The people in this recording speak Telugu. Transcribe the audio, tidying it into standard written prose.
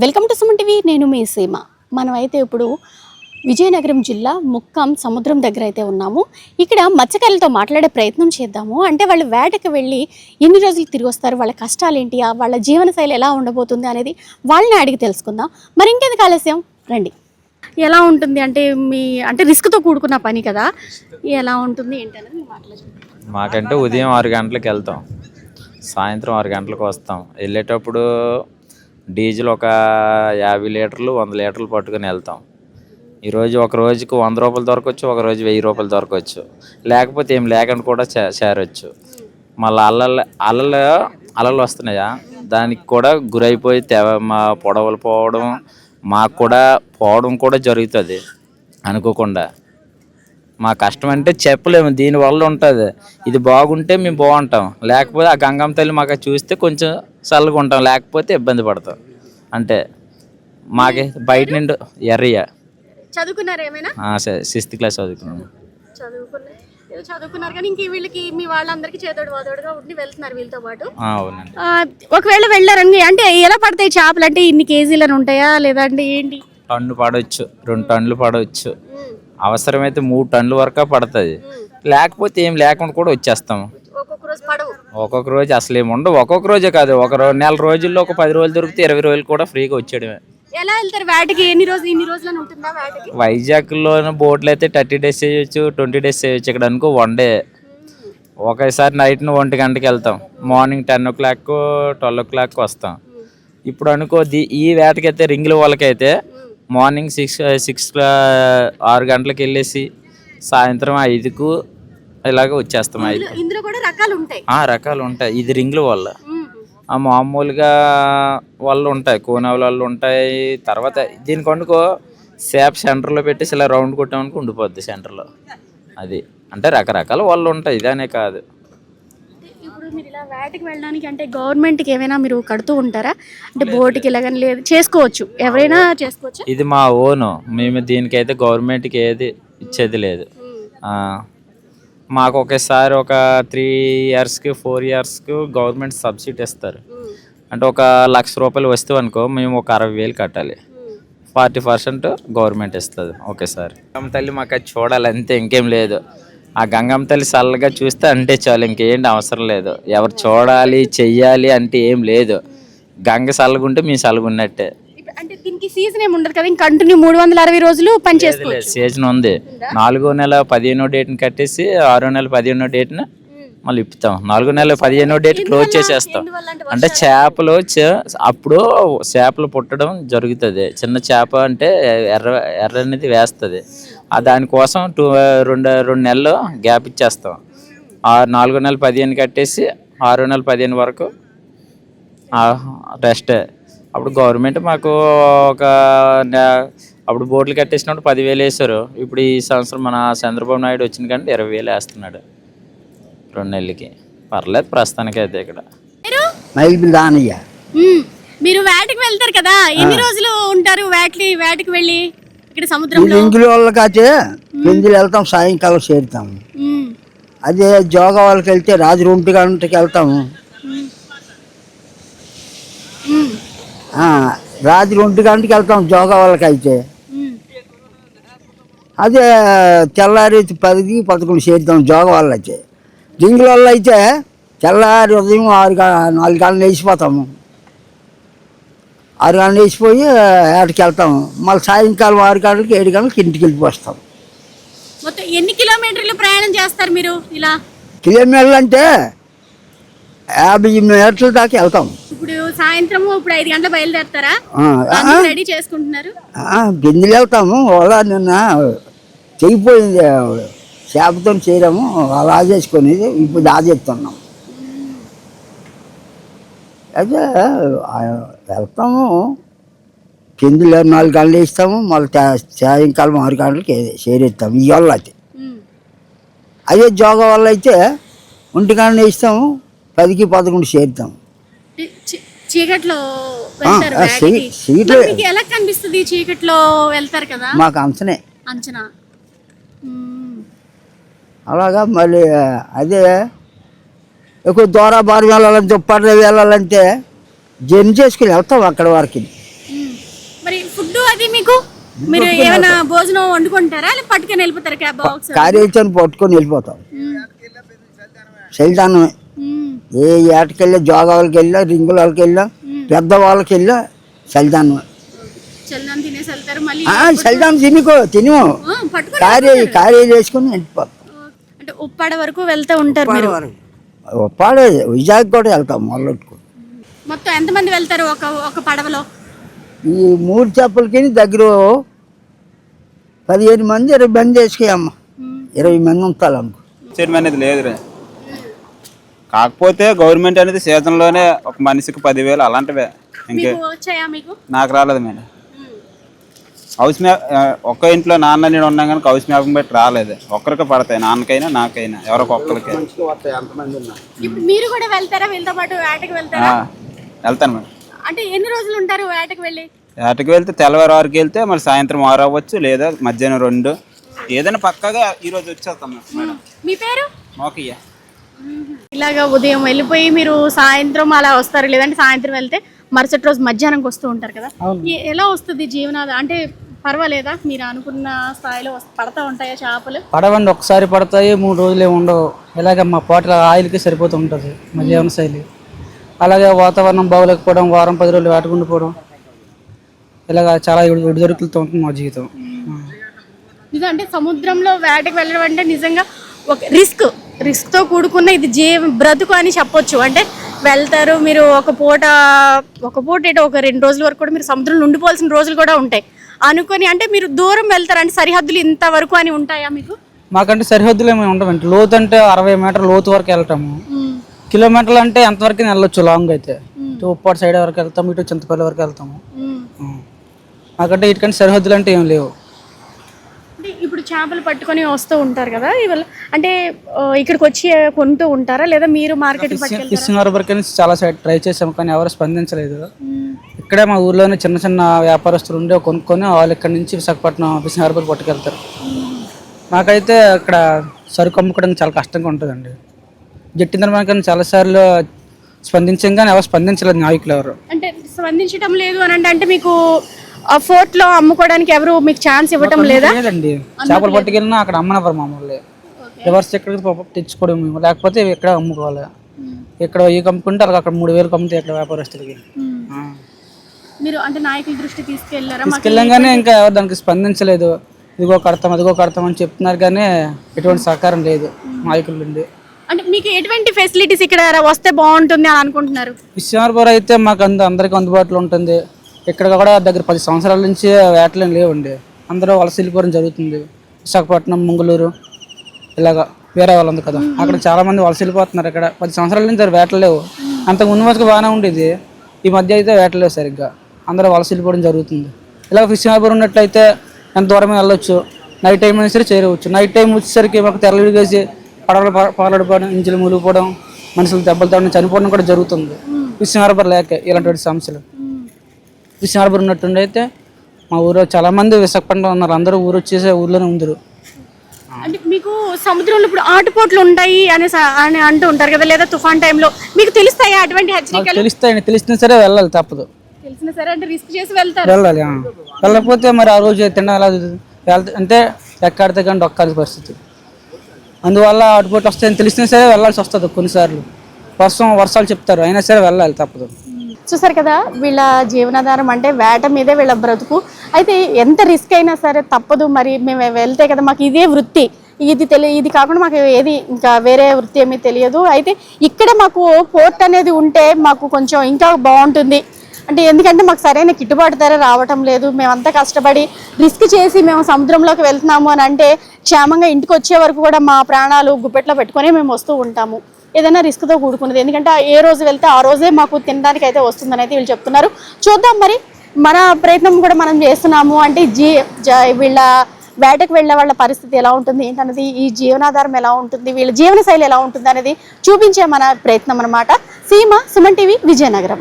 Welcome to Suman TV. నేను మీ సీమ. మనమైతే ఇప్పుడు విజయనగరం జిల్లా ముక్కం సముద్రం దగ్గర అయితే ఉన్నాము. ఇక్కడ మత్స్యకారులతో మాట్లాడే ప్రయత్నం చేద్దాము. అంటే వాళ్ళు వేటకి వెళ్ళి ఎన్ని రోజులు తిరిగి వస్తారు, వాళ్ళ కష్టాలు ఏంటి, వాళ్ళ జీవనశైలి ఎలా ఉండబోతుంది అనేది వాళ్ళని అడిగి తెలుసుకుందాం. మరి ఇంకెందుకు ఆలస్యం, రండి. ఎలా ఉంటుంది అంటే అంటే రిస్క్తో కూడుకున్న పని కదా, ఎలా ఉంటుంది ఏంటనేది మాట్లాడుకుంటాం. మాకంటే ఉదయం 6 గంటలకు వెళ్తాం, సాయంత్రం 6 గంటలకు వస్తాం. వెళ్ళేటప్పుడు డీజిల్ ఒక 50 లీటర్లు 100 లీటర్లు పట్టుకుని వెళ్తాం. ఈరోజు ఒక రోజుకు 100 రూపాయలు దొరకవచ్చు, ఒక రోజు 1000 రూపాయలు దొరకవచ్చు, లేకపోతే ఏం లేకుండా కూడా చేరవచ్చు. మళ్ళీ అలలు వస్తున్నాయా, దానికి కూడా గురైపోయి మా పొడవలు పోవడం, మాకు కూడా పోవడం కూడా జరుగుతుంది అనుకోకుండా. మా కష్టం అంటే చెప్పలేము, దీనివల్ల ఉంటుంది. ఇది బాగుంటే మేము బాగుంటాం, లేకపోతే ఆ గంగమ్మ తల్లి మాకు చూస్తే కొంచెం చల్లగా ఉంటాం, లేకపోతే ఇబ్బంది పడతాం. అంటే మాకే బయట నుండి ఎర్రయ్య చదువుకున్నారు ఏమైనా? 6th క్లాస్ చదువుకున్నాను. చదువుకున్నారు కానీ ఇంక వీళ్ళకి మీ వాళ్ళందరికీ చేదోడు వాదోడుగా ఉండి వెళ్తున్నారు వీళ్ళతో పాటు. అవునండి. ఒకవేళ వెళ్ళారని అంటే ఎలా పడతాయి చేపలు, అంటే ఇన్ని కేజీలను ఉంటాయా లేదంటే ఏంటి? టన్ను పడవచ్చు, 2 టన్నులు పడవచ్చు, అవసరమైతే 3 టన్నుల వరకు పడుతుంది. లేకపోతే ఏం లేకుండా కూడా వచ్చేస్తాము. ఒక్కొక్క రోజు అసలు ఏమి ఉండవు. ఒక్కొక్క రోజే కాదు, నెల రోజుల్లో ఒక 10 రోజులు దొరికితే 20 రోజులు కూడా ఫ్రీగా వచ్చేయడమే. ఎలా వెళ్తారు వేటకి? ఇన్ని రోజులు ఉంటుందా వేటకి? వైజాగ్లోని బోట్లు అయితే 30 డేస్ చేయొచ్చు, 20 డేస్ చేయొచ్చు. ఇక్కడ అనుకో 1 డే. ఒకేసారి నైట్ 1 గంటకి వెళ్తాం, మార్నింగ్ 10 o'clock 12 o'clock వస్తాం. ఇప్పుడు అనుకో ఈ వేటకైతే రింగుల వాళ్ళకైతే మార్నింగ్ 6 గంటలకు వెళ్ళేసి సాయంత్రం 5కు ఇలాగ వచ్చేస్తాం. 5 ఇందులో కూడా రకాలు ఉంటాయి. రకాలు ఉంటాయి. ఇది రింగుల వల్ల మామూలుగా వాళ్ళు ఉంటాయి, కోనవుల వాళ్ళు ఉంటాయి. తర్వాత దీనికి అనుకో సేప్ సెంటర్లో పెట్టేసి ఇలా రౌండ్ కొట్టామనుకో ఉండిపోద్ది సెంటర్లో. అది అంటే రకరకాల వాళ్ళు ఉంటాయి, ఇదనే కాదు. ఇప్పుడు మీరు ఇలా వేటకి వెళ్ళడానికి అంటే గవర్నమెంట్కి ఏమైనా మీరు కడుతూ ఉంటారా? అంటే బోటుకి ఇలాగని లేదు, చేసుకోవచ్చు, ఎవరైనా చేసుకోవచ్చు. ఇది మా ఓను, మేము దీనికైతే గవర్నమెంట్కి ఏది ఇచ్చేది లేదు. మాకు ఒకేసారి ఒక 3 yearsకి 4 yearsకి గవర్నమెంట్ సబ్సిడీ ఇస్తారు. అంటే 1,00,000 రూపాయలు వస్తువు అనుకో, మేము ఒక 60,000 కట్టాలి. 40% గవర్నమెంట్ ఇస్తుంది ఒకేసారి. గంగమ్మ తల్లి మాకు అది చూడాలి అంతే, ఇంకేం లేదు. ఆ గంగమ్మ తల్లి చల్లగా చూస్తే అంటే చాలు, ఇంకేంటి అవసరం లేదు. ఎవరు చూడాలి చెయ్యాలి అంటే ఏం లేదు. గంగ చల్లగుంటే మేము చల్లగున్నట్టే. అంటే దీనికి సీజన్ ఏమి ఉండదు కదా, కంటిన్యూ 360 రోజులు పని చేసుకోవచ్చు. సీజన్ ఉంది. 4వ నెల 15వ డేట్ని కట్టేసి 6వ నెల 15వ డేట్ని మళ్ళీ ఇప్పుతాం. 4వ నెల 15వ డేట్ క్లోజ్ చేసేస్తాం. అంటే చేపలు అప్పుడు చేపలు పుట్టడం జరుగుతుంది. చిన్న చేప అంటే ఎర్ర అనేది వేస్తుంది. దానికోసం 2 నెలలు గ్యాప్ ఇచ్చేస్తాం. 4వ నెల 15 కట్టేసి 6వ నెల 15 వరకు రెస్ట్. అప్పుడు గవర్నమెంట్ మాకు అప్పుడు బోట్లు కట్టేసినప్పుడు 10,000 వేశారు. ఇప్పుడు ఈ సంవత్సరం మన చంద్రబాబు నాయుడు వచ్చిన కానీ 20,000 వేస్తున్నాడు 2 నెలలకి. పర్లేదు ప్రస్తుతానికి అయితే. ఇక్కడ మీరు వేటకి వెళ్తారు కదా, ఎన్ని రోజులు ఉంటారు వేటకి వెళ్ళి ఇక్కడ సముద్రంలో? వాళ్ళకైతే వెళ్తాం, సాయంకాలం చేరుతాము. అదే జోగా వాళ్ళకి వెళ్తే రాత్రి 1 గంటకి వెళ్తాము. రాత్రి 1 గంటకి వెళ్తాం జోగా వాళ్ళకైతే. అదే తెల్లారి 10కి 11 చేరుతాం జోగా వాళ్ళు అయితే. రింగుల వాళ్ళు అయితే తెల్లారి ఉదయం 4 గంటలు వేసిపోతాము. 6 గంటలు వేసిపోయి ఏటకి వెళ్తాము. మళ్ళీ సాయంకాలం 6 గంటలకి 7 గంటలకి ఇంటికి వెళ్ళిపోస్తాం. మొత్తం ఎన్ని కిలోమీటర్లు ప్రయాణం చేస్తారు మీరు ఇలా? కిలోమీటర్లు అంటే 50 మీటర్ల దాకా వెళ్తాం. ఇప్పుడు సాయంత్రం 5 గంటలు బయలుదేరుతారా? రెడీ చేసుకుంటున్నారు. గింజలు వెళ్తాము. అలా నిన్న తెగిపోయింది, చేపతో చేయడము అలా చేసుకునేది. ఇప్పుడు దాచేస్తున్నాం. అయితే వెళ్తాము, కిందలు 4 గంటలు వేస్తాము. మళ్ళీ సాయంకాలం 6 గంటలకి చేరేస్తాము. ఈ వల్ల అయితే అదే జోగా వల్ల అయితే 1 గంట వేస్తాము, 10కి 11 చేరుతాం. చీకట్లో ఎలా కనిపిస్తుంది? చీకట్లో వెళ్తారు కదా, మాకు అంచనా అలాగా. మళ్ళీ అదే ఎక్కువ దూర బారు వెళ్ళాలంటే పర్ర వెళ్ళాలంటే జర్నీ చేసుకుని వెళ్తాం అక్కడ వరకు. అది మీకు మీరు ఏమైనా భోజనం వండుకుంటారా లేదా పట్టుకొని వెళ్ళిపోతారా క్యాబ్ బాక్స్? కార్యచరణ పట్టుకొని వెళ్ళిపోతాం. చలిదానమే. ఏ ఏటకెళ్ళా, జోగాలకి వెళ్ళా, రింగుల వాళ్ళకి వెళ్ళా, పెద్దవాళ్ళకి వెళ్ళా చలిదానమే. చల్దానం తినేసి వెళ్తారు మళ్ళీ. చలిదానం తిను కార్యాలు వేసుకుని వెళ్ళిపోతాం. అంటే ఉప్పాడ వరకు వెళ్తూ ఉంటారు మీరు? ఉప్పాడ విజాగ్ కూడా వెళ్తాం మొదలెట్టుకుని. మొత్తం ఎంతమంది వెళ్తారు ఒక పడవలో? ఈ 3 చేపలకి దగ్గర 15 మంది 20 మంది వేసుకమ్మా. 20 మంది ఉంటారు అనుకో. అనేది లేదు. కాకపోతే గవర్నమెంట్ అనేది సీజన్లోనే ఒక మనిషికి 10,000 అలాంటివే. ఇంకే నాకు రాలేదు మేడం. హౌస్ మ్యాప్ ఒక్క ఇంట్లో నాన్న నేను ఉన్నాం కానీ హౌస్ మ్యాప్ పెట్టి రాలేదు. ఒక్కరికి పడతాయి, నాన్నకైనా నాకైనా ఎవరికి ఒక్కరికి. మీరు కూడా వెళ్తారా? వీళ్ళతో పాటు వేటకి వెళ్తారా? వెళ్తాను మేడం. అంటే ఎన్ని రోజులు ఉంటారు వేటకి వెళ్ళి? వేటకి వెళ్తే తెల్లవారు 6కి వెళ్తే మరి సాయంత్రం 6 అవ్వచ్చు, లేదా మధ్యాహ్నం 2, ఏదైనా పక్కగా ఈరోజు వచ్చేస్తాం మేడం. మీ పేరు? మోకయ్య. ఇలాగా ఉదయం వెళ్ళిపోయి మీరు సాయంత్రం అలా వస్తారు, లేదంటే సాయంత్రం వెళ్తే మరుసటి రోజు మధ్యాహ్నంకి వస్తూ ఉంటారు కదా? ఎలా వస్తుంది జీవనాధారం? అంటే పర్వాలేదా? మీరు అనుకున్న స్థాయిలో పడతా ఉంటాయా చేపలు? పడవండి, ఒకసారి పడతాయి, 3 రోజులు ఏమి ఉండవు. ఇలాగ మా పాటల ఆయిల్కి సరిపోతూ ఉంటుంది మా జీవన శైలి. అలాగే వాతావరణం బాగోలేకపోవడం, వారం 10 రోజులు వేటకుండిపోవడం, ఇలాగ చాలా ఒడిదొడుకులతో ఉంటుంది మా జీవితం. అంటే సముద్రంలో వేటకి వెళ్ళడం అంటే నిజంగా ఒక రిస్క్తో కూడుకున్న ఇది బ్రతుకు అని చెప్పొచ్చు. అంటే వెళ్తారు మీరు ఒక పూట ఏంటో ఒక 2 రోజుల వరకు కూడా మీరు సముద్రంలో ఉండిపోవాల్సిన రోజులు కూడా ఉంటాయి అనుకొని. అంటే మీరు దూరం వెళ్తారు అంటే సరిహద్దులు ఇంతవరకు అని ఉంటాయా మీకు? మాకంటే సరిహద్దులు ఏమి ఉండవండి. లోతు అంటే 60 మీటర్ల లోతు వరకు వెళ్తాము. కిలోమీటర్లు అంటే ఎంతవరకు వెళ్ళొచ్చు. లాంగ్ అయితే ఉప్పాడు సైడ్ వరకు వెళ్తాము, ఇటు చింతపల్లి వరకు వెళ్తాము. మాకంటే ఇటుకంటే సరిహద్దులు అంటే ఏం లేవు. ఇప్పుడు చేపలు పట్టుకొని వస్తూ ఉంటారు కదా, ఇవాళ అంటే ఇక్కడికి వచ్చి కొంటూ ఉంటారా లేదా మీరు మార్కెట్? ఫిషింగ్ హార్బర్కి చాలా సైడ్ ట్రై చేసాము కానీ ఎవరు స్పందించలేదు. ఇక్కడే మా ఊర్లోనే చిన్న చిన్న వ్యాపారస్తులు ఉండే కొనుక్కొని వాళ్ళు ఇక్కడ నుంచి విశాఖపట్నం ఫిషింగ్ హార్బర్ పట్టుకెళ్తారు. మాకైతే ఇక్కడ సరుకు అమ్ముకోవడానికి చాలా కష్టంగా ఉంటుందండి. జట్టిందరమాకని చాలాసార్లు స్పందించాం కానీ ఎవరు స్పందించలేదు నాయకులు ఎవరు. అంటే స్పందించడం లేదు అని అంటే మీకు ఫోర్ట్ లో అమ్ముకోవడానికి ఎవరు మీకు ఛాన్స్ ఇవ్వటం లేదా? లేదండి, చేపలు పట్టుకెళ్ళినా అక్కడ అమ్మనవరు మామూలు. రివర్స్ ఎక్కడికి తెచ్చుకోవడం, లేకపోతే ఇక్కడ అమ్ముకోవాలి. ఇక్కడ ఈ అమ్ముకుంటే అలాగ అక్కడ 3,000 అమ్ముతాయి ఇక్కడ వ్యాపారస్తులకి. మీరు అంటే నాయకుల దృష్టి తీసుకెళ్ళాం కానీ ఇంకా ఎవరు దానికి స్పందించలేదు. ఇదిగో కడతాం అదిగో కడతాం అని చెప్తున్నారు కానీ ఎటువంటి సహకారం లేదు నాయకుల నుండి. అంటే మీకు ఎటువంటి ఫెసిలిటీస్ ఇక్కడ వస్తే బాగుంటుంది అని అనుకుంటున్నారు? ఫిషింగ్ హార్బర్ అయితే మాకు అందరికీ అందుబాటులో ఉంటుంది. ఇక్కడ కూడా దగ్గర 10 సంవత్సరాల నుంచి వేటలేం లేవండి. అందరూ వలస వెళ్ళిపోవడం జరుగుతుంది. విశాఖపట్నం, మంగళూరు ఇలాగా వేరే వాళ్ళు ఉంది కదా, అక్కడ చాలామంది వలస వెళ్ళిపోతున్నారు. ఇక్కడ 10 సంవత్సరాల నుంచి వేటలు లేవు. అంతకు ముందు వరకు బాగానే ఉండేది, ఈ మధ్య అయితే వేటలేవు సరిగ్గా. అందరూ వలస వెళ్ళిపోవడం జరుగుతుంది. ఇలా ఫిషింగ్ హార్బర్ ఉన్నట్లయితే ఎంత దూరమే వెళ్ళొచ్చు. నైట్ టైం అయినా సరే చేరవచ్చు. నైట్ టైం వచ్చేసరికి మాకు తెరలిడిగేసి పడవలు పాలడిపోవడం, ఇంచులు మునిగిపోవడం, మనుషులు దెబ్బలు తగ్గడం, చనిపోవడం కూడా జరుగుతుంది. ఫిషింగ్ హార్బర్ లేక ఇలాంటి సమస్యలు. ఫిషింగ్ హార్బర్ ఉన్నట్టుండి అయితే మా ఊరు చాలా మంది విశాఖపట్నం ఉన్నారు. అందరూ ఊరు వచ్చేసి ఊర్లోనే ఉందరు. అంటే మీకు సముద్రంలో ఇప్పుడు ఆటుపోట్లు ఉంటాయి అని అంటూ ఉంటారు కదా, లేదా తుఫాన్ టైంలో మీకు తెలుస్తాయా అటువంటి హెచ్చరికలు? తెలుస్తాయండి, తెలిసినా సరే వెళ్ళాలి, తప్పదు. తెలిసినా సరే అంటే రిస్క్ చేసి వెళ్తారు. వెళ్ళాలి. వెళ్ళకపోతే మరి ఆ రోజు తిండా ఎలా అంటే ఎక్కడితే కానీ ఒక్కరి పరిస్థితి. అందువల్ల ఆటుపోట్లు వస్తాయని తెలిసినా సరే వెళ్ళాల్సి వస్తుంది. కొన్నిసార్లు వర్షాలు చెప్తారు, అయినా సరే వెళ్ళాలి, తప్పదు. చూసారు కదా వీళ్ళ జీవనాధారం అంటే వేట మీదే వీళ్ళ బ్రతుకు. అయితే ఎంత రిస్క్ అయినా సరే తప్పదు. మరి మేము వెళ్తే కదా మాకు ఇదే వృత్తి, ఇది కాకుండా మాకు ఏది ఇంకా వేరే వృత్తి ఏమీ తెలియదు. అయితే ఇక్కడ మాకు పోర్ట్ అనేది ఉంటే మాకు కొంచెం ఇంకా బాగుంటుంది. అంటే ఎందుకంటే మాకు సరైన గిట్టుబాటు ధర రావటం లేదు. మేమంతా కష్టపడి రిస్క్ చేసి మేము సముద్రంలోకి వెళ్తున్నాము అని అంటే క్షేమంగా ఇంటికి వచ్చే వరకు కూడా మా ప్రాణాలు గుప్పెట్లో పెట్టుకొని మేము వస్తూ ఉంటాము. ఏదైనా రిస్క్తో కూడుకున్నది. ఎందుకంటే ఏ రోజు వెళ్తే ఆ రోజే మాకు తినడానికి అయితే వస్తుందని అయితే వీళ్ళు చెప్తున్నారు. చూద్దాం మరి మన ప్రయత్నం కూడా మనం చేస్తున్నాము. అంటే వీళ్ళ వేటకు వెళ్ళే వాళ్ళ పరిస్థితి ఎలా ఉంటుంది ఏంటన్నది, ఈ జీవనాధారం ఎలా ఉంటుంది, వీళ్ళ జీవన శైలి ఎలా ఉంటుంది అనేది చూపించే మన ప్రయత్నం అన్నమాట. సీమ, సుమన్ టీవీ, విజయనగరం.